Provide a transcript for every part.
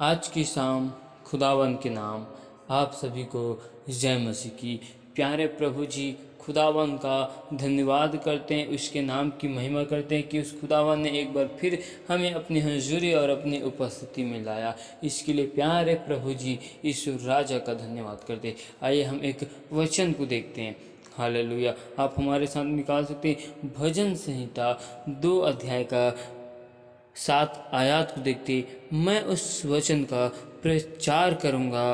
आज की शाम खुदावन के नाम आप सभी को जय मसीह की। प्यारे प्रभु जी, खुदावन का धन्यवाद करते हैं, उसके नाम की महिमा करते हैं कि उस खुदावन ने एक बार फिर हमें अपनी हजूरी और अपनी उपस्थिति में लाया। इसके लिए प्यारे प्रभु जी ईश्वर राजा का धन्यवाद करते हैं। आइए हम एक वचन को देखते हैं। हालेलुया। आप हमारे साथ निकाल सकते हैं भजन संहिता 2 अध्याय का 7 आयत को देखते मैं उस वचन का प्रचार करूंगा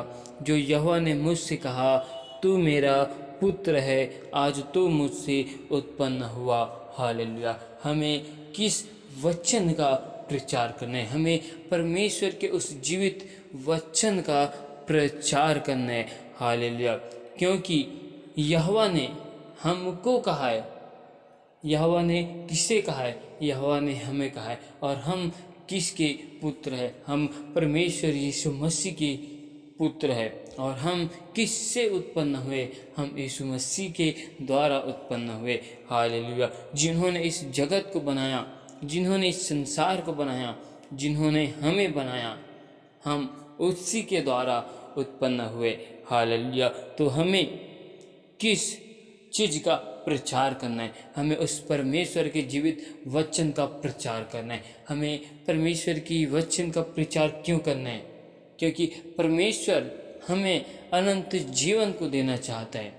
जो यहोवा ने मुझसे कहा, तू मेरा पुत्र है, आज तू मुझसे उत्पन्न हुआ। हालेलुया। हमें किस वचन का प्रचार करना है? हमें परमेश्वर के उस जीवित वचन का प्रचार करना है। हालेलुया। क्योंकि यहोवा ने हमको कहा है। यहोवा ने किसे कहा है? यहोवा ने हमें कहा है। और हम किसके पुत्र हैं? हम परमेश्वर यीशु मसीह के पुत्र हैं। और हम किससे उत्पन्न हुए? हम यीशु मसीह के द्वारा उत्पन्न हुए। हालेलुया। जिन्होंने इस जगत को बनाया, जिन्होंने इस संसार को बनाया, जिन्होंने हमें बनाया, हम उसी के द्वारा उत्पन्न हुए। हालेलुया। तो हमें किस चीज का प्रचार करना है? हमें उस परमेश्वर के जीवित वचन का प्रचार करना है। हमें परमेश्वर की वचन का प्रचार क्यों करना है? क्योंकि परमेश्वर हमें अनंत जीवन को देना चाहता है।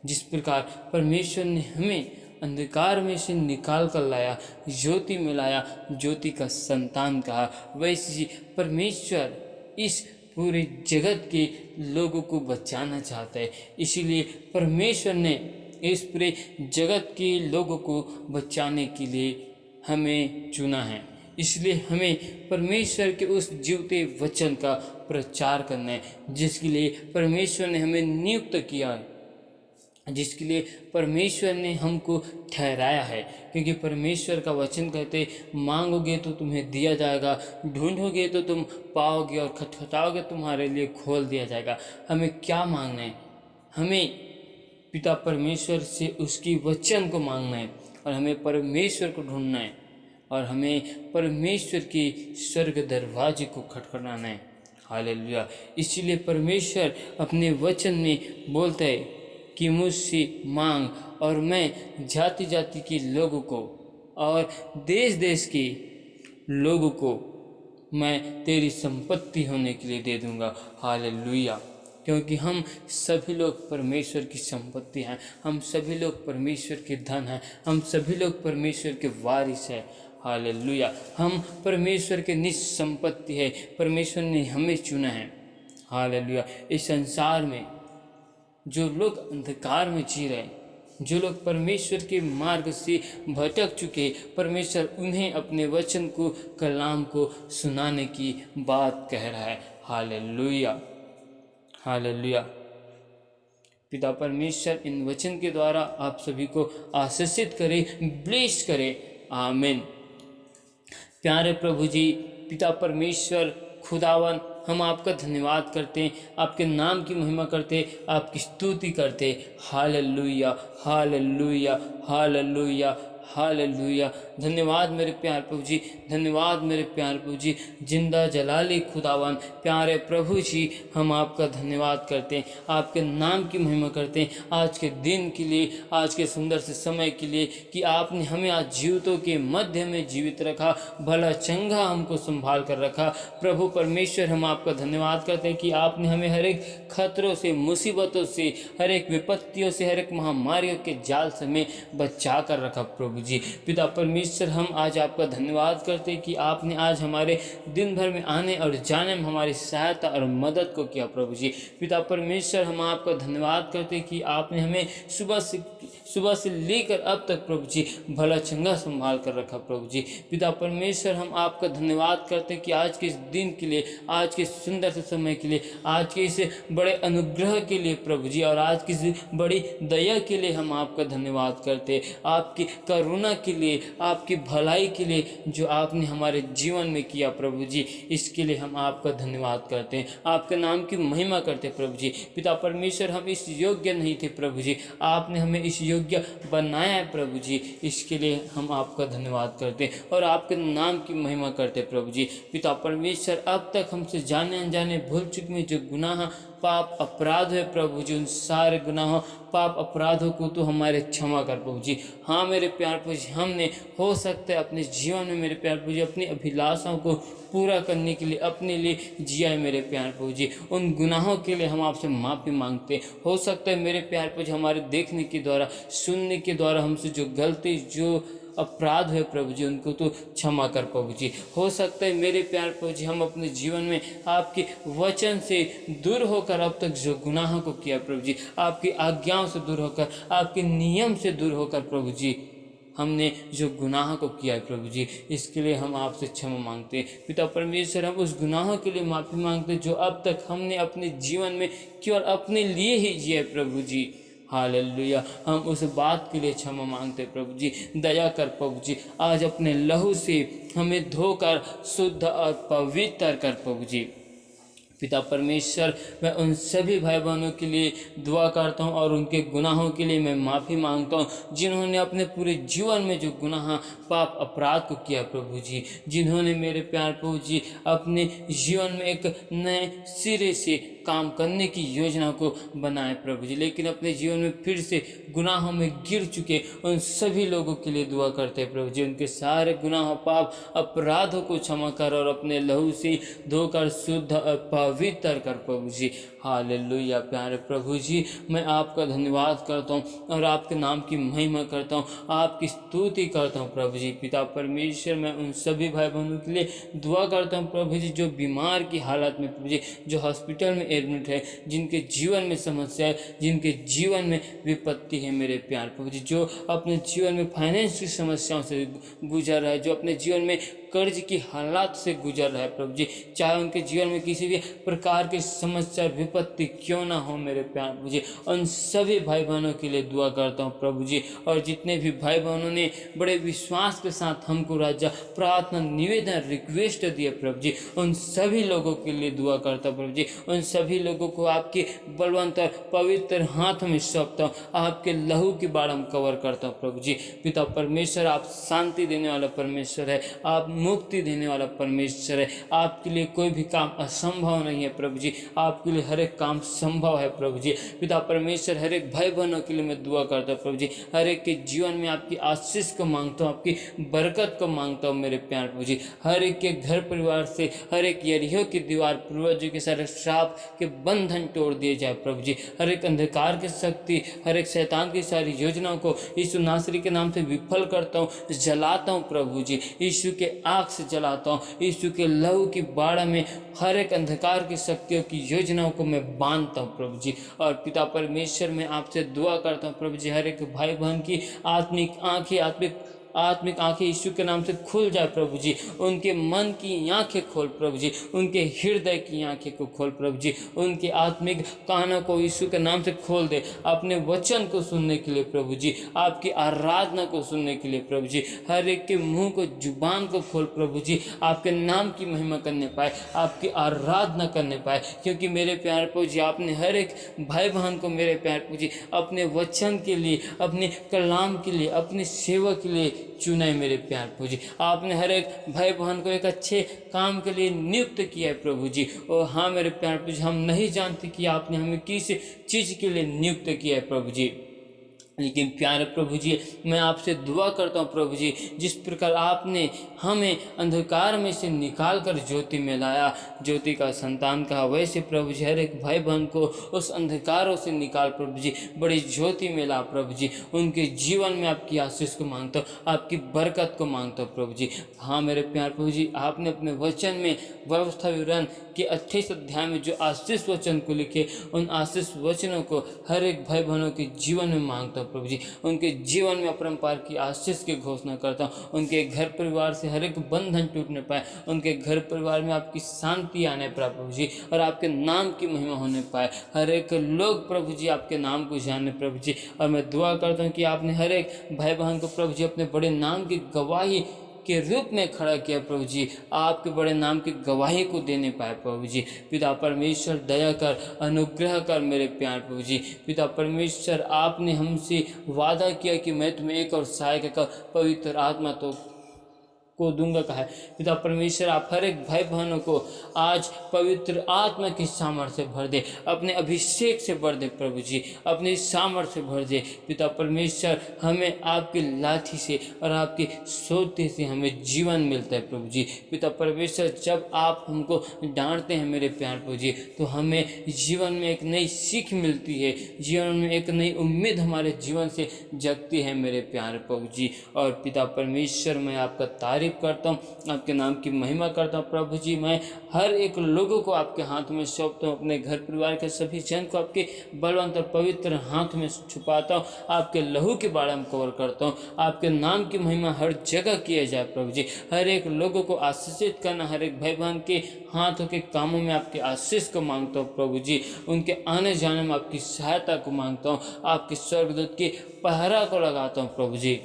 जिस प्रकार परमेश्वर ने हमें अंधकार में से निकाल कर लाया, ज्योति में लाया, ज्योति का संतान कहा, वैसे ही परमेश्वर इस पूरे जगत के लोगों को बचाना चाहता है। इसीलिए परमेश्वर ने इस पूरे जगत के लोगों को बचाने के लिए हमें चुना है। इसलिए हमें परमेश्वर के उस जीवते वचन का प्रचार करना है, जिसके लिए परमेश्वर ने हमें नियुक्त किया है, जिसके लिए परमेश्वर ने हमको ठहराया है। क्योंकि परमेश्वर का वचन कहते, मांगोगे तो तुम्हें दिया जाएगा, ढूंढोगे तो तुम पाओगे, और खटखटाओगे तुम्हारे लिए खोल दिया जाएगा। हमें क्या मांगना है? हमें पिता परमेश्वर से उसकी वचन को मांगना है, और हमें परमेश्वर को ढूंढना है, और हमें परमेश्वर के स्वर्ग दरवाजे को खटखटाना है। हालेलुया। इसीलिए परमेश्वर अपने वचन में बोलता है कि मुझसे मांग, और मैं जाति जाति के लोगों को और देश देश के लोगों को मैं तेरी संपत्ति होने के लिए दे दूंगा। हालेलुया। क्योंकि हम सभी लोग परमेश्वर की संपत्ति हैं, हम सभी लोग परमेश्वर के धन हैं, हम सभी लोग परमेश्वर के वारिस हैं। हालेलुया। हम परमेश्वर के निज संपत्ति है। परमेश्वर ने हमें चुना है। हालेलुया। इस संसार में जो लोग अंधकार में जी रहे, जो लोग परमेश्वर के मार्ग से भटक चुके, परमेश्वर उन्हें अपने वचन को, कलाम को सुनाने की बात कह रहा है। हालेलुया। हालेलुया। पिता परमेश्वर इन वचन के द्वारा आप सभी को आशीषित करे, ब्लेस करे। आमीन। प्यारे प्रभु जी, पिता परमेश्वर खुदावन, हम आपका धन्यवाद करते हैं, आपके नाम की महिमा करते हैं, आपकी स्तुति करते हैं। हालेलुया। हालेलुया। हालेलुया। हालेलुया। धन्यवाद मेरे प्यारे प्रभु जी, धन्यवाद मेरे प्यारे प्रभु जी। जिंदा जलाली खुदावन, प्यारे प्रभु जी, हम आपका धन्यवाद करते हैं, आपके नाम की महिमा करते हैं, आज के दिन के लिए, आज के सुंदर से समय के लिए, कि आपने हमें आज जीवितों के मध्य में जीवित रखा, भला चंगा हमको संभाल कर रखा। प्रभु परमेश्वर, हम आपका धन्यवाद करते हैं कि आपने हमें हर एक खतरों से, मुसीबतों से, हर एक विपत्तियों से, हर एक महामारियों के जाल से हमें बचा कर रखा। प्रभु जी, पिता परमेश्वर, हम आज आपका धन्यवाद करते हैं कि आपने आज हमारे दिन भर में आने और जाने में हमारी सहायता और मदद को किया। प्रभु जी, पिता परमेश्वर, हम आपका धन्यवाद करते हैं कि आपने हमें सुबह से लेकर अब तक प्रभु जी भला चंगा संभाल कर रखा। प्रभु जी, पिता परमेश्वर, हम आपका धन्यवाद करते हैं कि आज के इस दिन के लिए, आज के सुंदर से समय के लिए, आज के इस बड़े अनुग्रह के लिए प्रभु जी, और आज की इस बड़ी दया के लिए हम आपका धन्यवाद करते हैं। आपकी करुणा के लिए, आपकी भलाई के लिए जो आपने हमारे जीवन में किया प्रभु जी, इसके लिए हम आपका धन्यवाद करते हैं, आपके नाम की महिमा करते हैं प्रभु जी। पिता परमेश्वर, हम इस योग्य नहीं थे प्रभु जी, आपने हमें इस योग्य बनाया है प्रभु जी, इसके लिए हम आपका धन्यवाद करते हैं और आपके नाम की महिमा करते हैं प्रभु जी। पिता परमेश्वर, अब तक हमसे जाने अनजाने भूल चुक में जो गुनाह पाप अपराध है प्रभु जी, उन सारे गुनाहों पाप अपराधों को तो हमारे क्षमा कर प्रभु जी। हाँ मेरे प्यार प्रभु जी, हमने हो सकता है अपने जीवन में मेरे प्यार प्रभु जी अपनी अभिलाषाओं को पूरा करने के लिए अपने लिए जिया है मेरे प्यार प्रभु जी, उन गुनाहों के लिए हम आपसे माफ़ी मांगते हैं। हो सकता है मेरे प्यार प्रभु जी हमारे देखने के द्वारा, सुनने के द्वारा हमसे जो गलती, जो अपराध है प्रभु जी, उनको तो क्षमा कर प्रभु जी। हो सकता है मेरे प्यार प्रभु जी हम अपने जीवन में आपके वचन से दूर होकर अब तक जो गुनाहों को किया प्रभु जी, आपकी आज्ञाओं से दूर होकर, आपके नियम से दूर होकर प्रभु जी हमने जो गुनाह को किया है प्रभु जी, इसके लिए हम आपसे क्षमा मांगते हैं। पिता परमेश्वर, हम उस गुनाहों के लिए माफ़ी मांगते हैं जो अब तक हमने अपने जीवन में केवल अपने लिए ही जिया है प्रभु जी। हालेलुया, हम उस बात के लिए क्षमा मांगते प्रभु जी। दया कर प्रभु जी, आज अपने लहू से हमें धोकर शुद्ध और पवित्र कर प्रभु जी। पिता परमेश्वर, मैं उन सभी भाई बहनों के लिए दुआ करता हूँ और उनके गुनाहों के लिए मैं माफ़ी मांगता हूँ जिन्होंने अपने पूरे जीवन में जो गुनाह पाप अपराध को किया प्रभु जी, जिन्होंने मेरे प्यार प्रभु जी अपने जीवन में एक नए सिरे से काम करने की योजना को बनाए प्रभु जी, लेकिन अपने जीवन में फिर से गुनाहों में गिर चुके उन सभी लोगों के लिए दुआ करते हैं प्रभु जी। उनके सारे गुनाह पाप अपराधों को क्षमा कर और अपने लहू से धोकर शुद्ध और पवित्र कर प्रभु जी। हालेलुया प्यारे प्रभु जी, मैं आपका धन्यवाद करता हूँ और आपके नाम की महिमा करता हूँ, आपकी स्तुति करता हूँ प्रभु जी। पिता परमेश्वर, मैं उन सभी भाई बहनों के लिए दुआ करता हूँ प्रभु जी जो बीमार की हालत में प्रभु जी, जो हॉस्पिटल में एडमिट है, जिनके जीवन में समस्या है, जिनके जीवन में विपत्ति है मेरे प्यार प्रभु जी, जो अपने जीवन में फाइनेंस की समस्याओं से गुजर रहा है, जो अपने जीवन में कर्ज की हालात से गुजर रहा है प्रभु जी, चाहे उनके जीवन में किसी भी प्रकार की समस्या विपत्ति क्यों ना हो मेरे प्यार प्रभु जी, उन सभी भाई बहनों के लिए दुआ करता हूँ प्रभु जी। और जितने भी भाई बहनों ने बड़े विश्वास के साथ हमको राजा प्रार्थना निवेदन रिक्वेस्ट दिए प्रभु जी, उन सभी लोगों के लिए दुआ करता हूँ प्रभु जी। उन सभी लोगों को आपके बलवंत और पवित्र हाथ में सौंपता हूँ, आपके लहू की बाढ़ में कवर करता हूँ प्रभु जी। पिता परमेश्वर, आप शांति देने वाला परमेश्वर है, आप मुक्ति देने वाला परमेश्वर है, आपके लिए कोई भी काम असंभव नहीं है प्रभु जी, आपके लिए हर एक काम संभव है प्रभु जी। पिता परमेश्वर, हर एक भाई बहनों के लिए मैं दुआ करता हूँ प्रभु जी, हर एक के जीवन में आपकी आशीष को मांगता हूँ, आपकी बरकत को मांगता हूँ मेरे प्यार प्रभु जी। हर एक के घर परिवार से हर एक यरीहो की दीवार, पूर्वजों के सारे श्राप के बंधन तोड़ दिए जाए प्रभु जी। हर एक अंधकार की शक्ति, हर एक शैतान की सारी योजनाओं को यीशु नासरी के नाम से विफल करता हूँ, जलाता हूँ प्रभु जी, यीशु के आग से जलाता हूँ, यीशु के लहू की बाढ़ में हर एक अंधकार की शक्तियों की योजनाओं को मैं बांधता हूँ प्रभु जी। और पिता परमेश्वर, मैं आपसे दुआ करता हूँ प्रभु जी, हर एक भाई बहन की आत्मिक आंखें, आत्मिक आंखें यीशु के नाम से खुल जाए प्रभु जी, उनके मन की आंखें खोल प्रभु जी, उनके हृदय की आंखें को खोल प्रभु जी, उनके आत्मिक कानों को यीशु के नाम से खोल दे, अपने वचन को सुनने के लिए प्रभु जी, आपकी आराधना को सुनने के लिए प्रभु जी। हर एक के मुंह को, जुबान को खोल प्रभु जी, आपके नाम की महिमा करने पाए, आपकी आराधना करने पाए, क्योंकि मेरे प्यार प्रभु जी आपने हर एक भाई बहन को मेरे प्यार प्रभु जी अपने वचन के लिए, अपने कलाम के लिए, अपने सेवा के लिए चुना है मेरे प्यार प्रभु जी। आपने हर एक भाई बहन को एक अच्छे काम के लिए नियुक्त किया है प्रभु जी। और हाँ मेरे प्यार प्रभु जी, हम नहीं जानते कि आपने हमें किस चीज़ के लिए नियुक्त किया है प्रभु जी, लेकिन प्यारे प्रभु जी मैं आपसे दुआ करता हूँ प्रभु जी, जिस प्रकार आपने हमें अंधकार में से निकाल कर ज्योति में लाया, ज्योति का संतान कहा, वैसे प्रभु जी हर एक भाई बहन को उस अंधकारों से निकाल प्रभु जी बड़ी ज्योति में ला प्रभु जी। उनके जीवन में आपकी आशीष को मांगता हूँ, आपकी बरकत को मांगता हूँ प्रभु जी। हाँ मेरे प्यार प्रभु जी, आपने अपने वचन में व्यवस्था विवरण के 28 अध्याय में जो आशीष वचन को लिखे, उन आशीष वचनों को हर एक भाई बहनों के जीवन में मांगता हूँ हूँ प्रभु जी। उनके जीवन में अपरंपार की आशीष की घोषणा करता हूँ। उनके घर परिवार से हर एक बंधन टूटने पाए, उनके घर परिवार में आपकी शांति आने पाए प्रभु जी, और आपके नाम की महिमा होने पाए। हर एक लोग प्रभु जी आपके नाम को जाने प्रभु जी। और मैं दुआ करता हूँ कि आपने हर एक भाई बहन को प्रभु जी अपने बड़े नाम की गवाही के रूप में खड़ा किया प्रभु जी, आपके बड़े नाम की गवाही को देने पाए प्रभु जी। पिता परमेश्वर दया कर, अनुग्रह कर मेरे प्यार प्रभु जी। पिता परमेश्वर आपने हमसे वादा किया कि मैं तुम्हें एक और सहायक का पवित्र आत्मा तो को दूंगा कहा है। पिता परमेश्वर आप हर एक भाई बहनों को आज पवित्र आत्मा की सामर्थ्य भर दे, अपने अभिषेक से भर दे प्रभु जी, अपनी सामर्थ्य भर दे। पिता परमेश्वर हमें आपकी लाठी से और आपके सोते से हमें जीवन मिलता है प्रभु जी। पिता परमेश्वर जब आप हमको डांटते हैं मेरे प्यार प्रभु जी, तो हमें जीवन में एक नई सीख मिलती है, जीवन में एक नई उम्मीद हमारे जीवन से जगती है मेरे प्यार प्रभु जी। और पिता परमेश्वर मैं आपका तारीफ करता हूँ, आपके नाम की महिमा करता हूँ प्रभु जी। मैं हर एक लोगों को आपके हाथ में सौंपता हूँ, अपने घर परिवार के सभी जन को आपके बलवंत और पवित्र हाथ में छुपाता हूँ, आपके लहू के बारे में कवर करता हूँ। आपके नाम की महिमा हर जगह किया जाए प्रभु जी। हर एक लोगों को आशीषित करना, हर एक भाई बहन के हाथों के कामों में आपके आशीष को मांगता हूँ प्रभु जी। उनके आने जाने में आपकी सहायता को मांगता हूँ, आपके स्वर्गदूत की पहरा को लगाता हूँ प्रभु जी।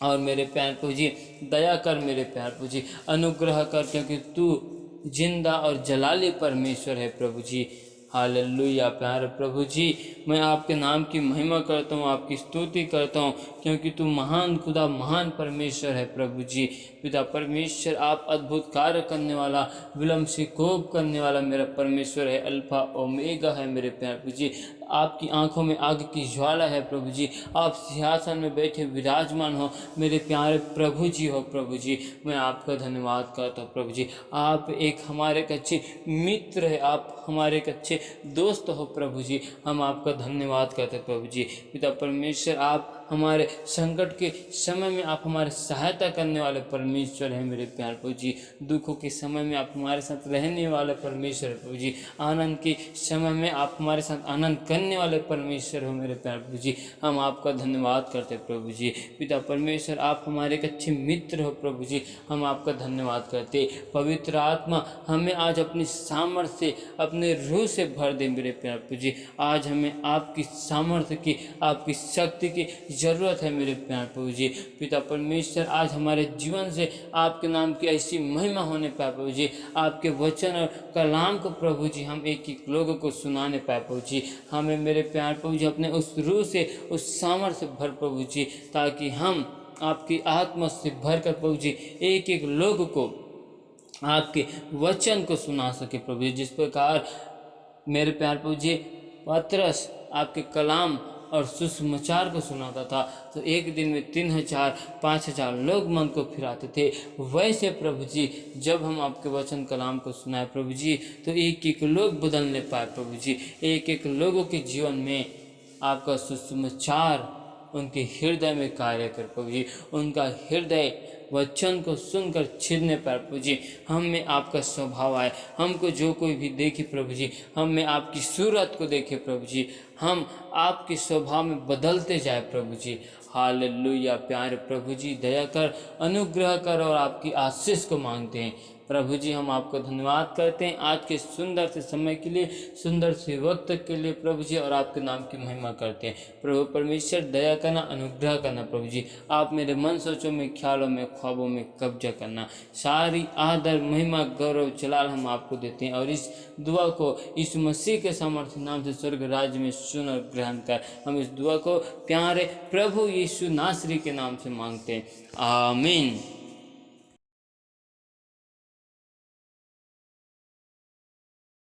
और मेरे प्यार प्रभु जी दया कर, मेरे प्यार प्रभु जी अनुग्रह कर, क्योंकि तू जिंदा और जलाली परमेश्वर है प्रभु जी। हालेलुया प्यारे प्रभु जी, मैं आपके नाम की महिमा करता हूँ, आपकी स्तुति करता हूँ, क्योंकि तू महान खुदा, महान परमेश्वर है प्रभु जी। पिता परमेश्वर आप अद्भुत कार्य करने वाला, विलम्ब से कोप करने वाला मेरा परमेश्वर है, अल्फा ओमेगा है मेरे प्यारे प्रभु जी। आपकी आंखों में आग की ज्वाला है प्रभु जी, आप सिंहासन में बैठे विराजमान हो मेरे प्यारे प्रभु जी हो प्रभु जी। मैं आपका धन्यवाद करता हूँ प्रभु जी। आप एक हमारे एक अच्छे मित्र है, आप हमारे एक अच्छे दोस्त हो प्रभु जी। हम आपका धन्यवाद करते हैं प्रभु जी। पिता परमेश्वर आप हमारे संकट के समय में आप हमारे सहायता करने वाले परमेश्वर हैं मेरे प्यार प्रभु जी। दुखों के समय में आप हमारे साथ रहने वाले परमेश्वर है प्रभु जी। आनंद के समय में आप हमारे साथ आनंद करने वाले परमेश्वर हो मेरे प्यार प्रभु जी। हम आपका धन्यवाद करते हैं प्रभु जी। पिता परमेश्वर आप हमारे एक अच्छे मित्र हो प्रभु जी। हम आपका धन्यवाद करते। पवित्र आत्मा हमें आज अपनी सामर्थ्य से, अपने रूह से भर दे मेरे प्यार प्रभु जी। आज हमें आपकी सामर्थ्य की, आपकी शक्ति की जरूरत है मेरे प्यार प्रभु जी। पिता परमेश्वर आज हमारे जीवन से आपके नाम की ऐसी महिमा होने पाए प्रभु जी। आपके वचन और कलाम को प्रभु जी हम एक एक लोगों को सुनाने पाए प्रभु जी। हमें मेरे प्यार प्रभु जी अपने उस रूह से, उस सामर्थ्य से भर प्रभु जी, ताकि हम आपकी आत्मा से भर कर प्रभु जी एक एक लोग को आपके वचन को सुना सके प्रभु जी। जिस प्रकार मेरे प्यार प्रभु जी पतरस आपके कलाम और सुसमाचार को सुनाता था, तो एक दिन में 3000 5000 लोग मन को फिराते थे। वैसे प्रभु जी जब हम आपके वचन कलाम को सुनाए प्रभु जी, तो एक एक लोग बदलने पाए प्रभु जी। एक एक लोगों के जीवन में आपका सुसमाचार उनके हृदय में कार्य कर प्रभु जी। उनका हृदय वचन को सुनकर छिदने पर प्रभु जी, हम में आपका स्वभाव आए। हमको जो कोई भी देखे प्रभु जी, हम में आपकी सूरत को देखे प्रभु जी, हम आपके स्वभाव में बदलते जाए प्रभु जी। हालेलुया प्यारे प्रभु जी दया कर, अनुग्रह कर और आपकी आशीष को मांगते हैं प्रभु जी। हम आपको धन्यवाद करते हैं आज के सुंदर से समय के लिए, सुंदर से वक्त के लिए प्रभु जी, और आपके नाम की महिमा करते हैं प्रभु परमेश्वर। दया करना, अनुग्रह करना प्रभु जी। आप मेरे मन सोचों में, ख्यालों में, ख्वाबों में कब्जा करना। सारी आदर, महिमा, गौरव, जलाल हम आपको देते हैं, और इस दुआ को इस मसीह के सामर्थ्य नाम से स्वर्ग राज्य में सुन और ग्रहण कर। हम इस दुआ को प्यारे प्रभु यीशु नासरी के नाम से मांगते हैं, आमीन।